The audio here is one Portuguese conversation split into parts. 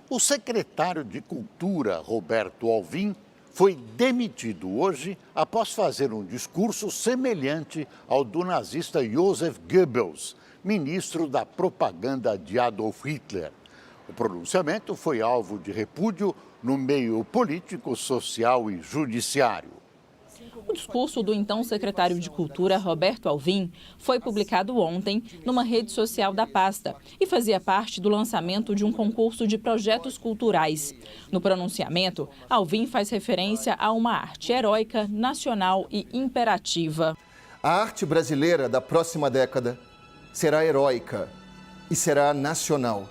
O secretário de Cultura, Roberto Alvim, foi demitido hoje após fazer um discurso semelhante ao do nazista Joseph Goebbels, ministro da propaganda de Adolf Hitler. O pronunciamento foi alvo de repúdio no meio político, social e judiciário. O discurso do então secretário de Cultura, Roberto Alvim, foi publicado ontem numa rede social da pasta e fazia parte do lançamento de um concurso de projetos culturais. No pronunciamento, Alvim faz referência a uma arte heróica, nacional e imperativa. A arte brasileira da próxima década será heróica e será nacional.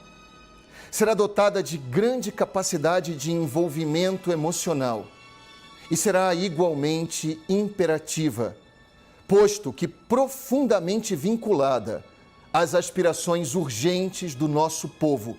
Será dotada de grande capacidade de envolvimento emocional. E será igualmente imperativa, posto que profundamente vinculada às aspirações urgentes do nosso povo.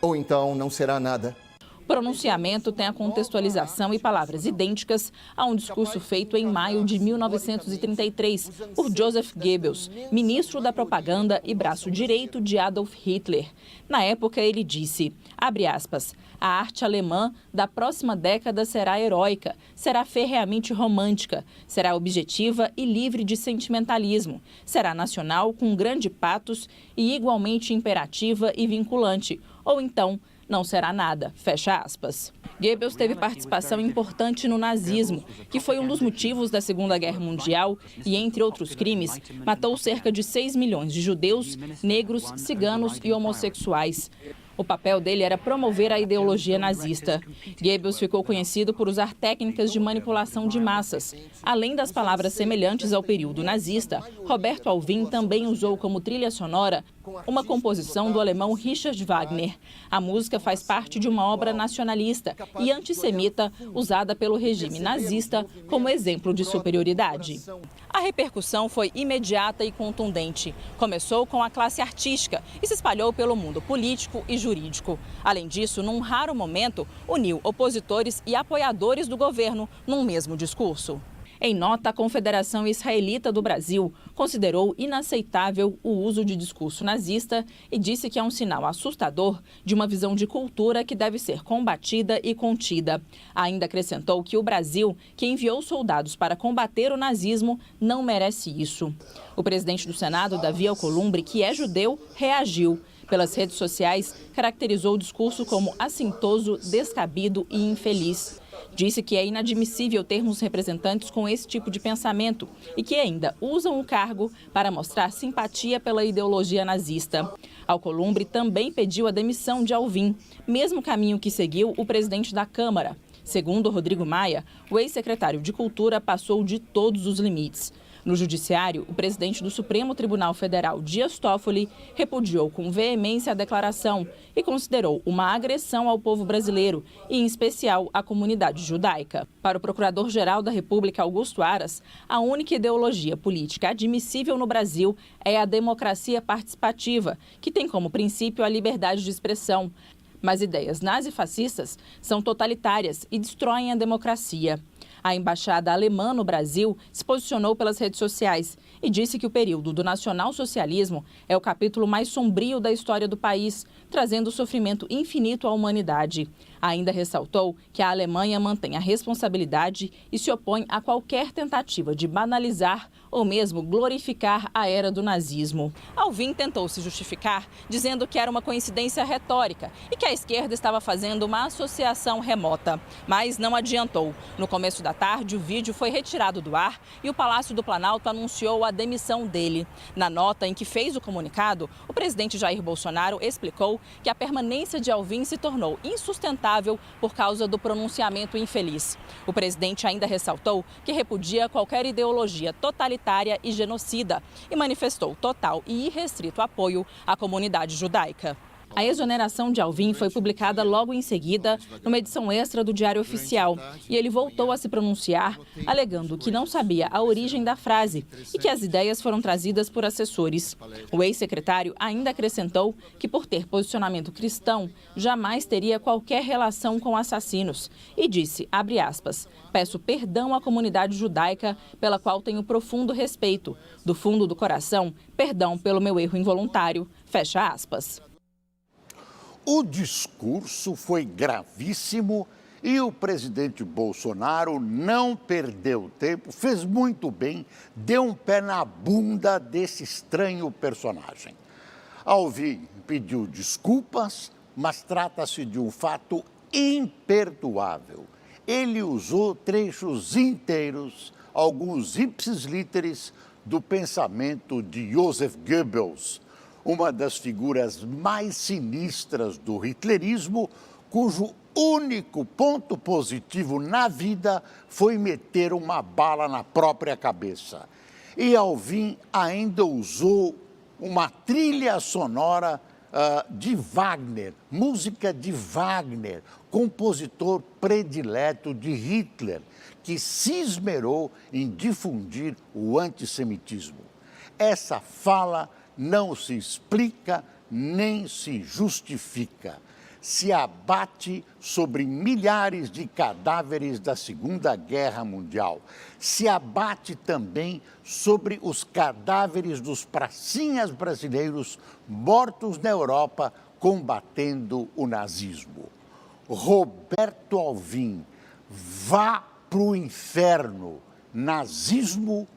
Ou então não será nada. O pronunciamento tem a contextualização e palavras idênticas a um discurso feito em maio de 1933 por Joseph Goebbels, ministro da propaganda e braço direito de Adolf Hitler. Na época, ele disse, abre aspas, a arte alemã da próxima década será heróica, será ferreamente romântica, será objetiva e livre de sentimentalismo, será nacional com grande patos e igualmente imperativa e vinculante, ou então não será nada, fecha aspas. Goebbels teve participação importante no nazismo, que foi um dos motivos da Segunda Guerra Mundial e, entre outros crimes, matou cerca de 6 milhões de judeus, negros, ciganos e homossexuais. O papel dele era promover a ideologia nazista. Goebbels ficou conhecido por usar técnicas de manipulação de massas. Além das palavras semelhantes ao período nazista, Roberto Alvim também usou como trilha sonora uma composição do alemão Richard Wagner. A música faz parte de uma obra nacionalista e antissemita usada pelo regime nazista como exemplo de superioridade. A repercussão foi imediata e contundente. Começou com a classe artística e se espalhou pelo mundo político e jurídico. Além disso, num raro momento, uniu opositores e apoiadores do governo num mesmo discurso. Em nota, a Confederação Israelita do Brasil considerou inaceitável o uso de discurso nazista e disse que é um sinal assustador de uma visão de cultura que deve ser combatida e contida. Ainda acrescentou que o Brasil, que enviou soldados para combater o nazismo, não merece isso. O presidente do Senado, Davi Alcolumbre, que é judeu, reagiu. Pelas redes sociais, caracterizou o discurso como assintoso, descabido e infeliz. Disse que é inadmissível termos representantes com esse tipo de pensamento e que ainda usam o cargo para mostrar simpatia pela ideologia nazista. Alcolumbre também pediu a demissão de Alvim, mesmo caminho que seguiu o presidente da Câmara. Segundo Rodrigo Maia, o ex-secretário de Cultura passou de todos os limites. No Judiciário, o presidente do Supremo Tribunal Federal, Dias Toffoli, repudiou com veemência a declaração e considerou uma agressão ao povo brasileiro e, em especial, à comunidade judaica. Para o Procurador-Geral da República, Augusto Aras, a única ideologia política admissível no Brasil é a democracia participativa, que tem como princípio a liberdade de expressão. Mas ideias nazifascistas são totalitárias e destroem a democracia. A embaixada alemã no Brasil se posicionou pelas redes sociais e disse que o período do nacionalsocialismo é o capítulo mais sombrio da história do país, trazendo sofrimento infinito à humanidade. Ainda ressaltou que a Alemanha mantém a responsabilidade e se opõe a qualquer tentativa de banalizar ou mesmo glorificar a era do nazismo. Alvim tentou se justificar, dizendo que era uma coincidência retórica e que a esquerda estava fazendo uma associação remota. Mas não adiantou. No começo da tarde, o vídeo foi retirado do ar e o Palácio do Planalto anunciou a demissão dele. Na nota em que fez o comunicado, o presidente Jair Bolsonaro explicou que a permanência de Alvim se tornou insustentável por causa do pronunciamento infeliz. O presidente ainda ressaltou que repudia qualquer ideologia totalitária e genocida e manifestou total e irrestrito apoio à comunidade judaica. A exoneração de Alvim foi publicada logo em seguida numa edição extra do Diário Oficial e ele voltou a se pronunciar, alegando que não sabia a origem da frase e que as ideias foram trazidas por assessores. O ex-secretário ainda acrescentou que, por ter posicionamento cristão, jamais teria qualquer relação com assassinos e disse, abre aspas, peço perdão à comunidade judaica pela qual tenho profundo respeito. Do fundo do coração, perdão pelo meu erro involuntário, fecha aspas. o discurso foi gravíssimo e o presidente Bolsonaro não perdeu tempo, fez muito bem, deu um pé na bunda desse estranho personagem. Alvim pediu desculpas, mas trata-se de um fato imperdoável. Ele usou trechos inteiros, alguns ipsis literis, do pensamento de Joseph Goebbels, uma das figuras mais sinistras do hitlerismo, cujo único ponto positivo na vida foi meter uma bala na própria cabeça. E Alvim ainda usou uma trilha sonora de Wagner, música de Wagner, compositor predileto de Hitler, que se esmerou em difundir o antissemitismo. Essa fala não se explica nem se justifica. Se abate sobre milhares de cadáveres da Segunda Guerra Mundial. Se abate também sobre os cadáveres dos pracinhas brasileiros mortos na Europa combatendo o nazismo. Roberto Alvim, vá para o inferno. Nazismo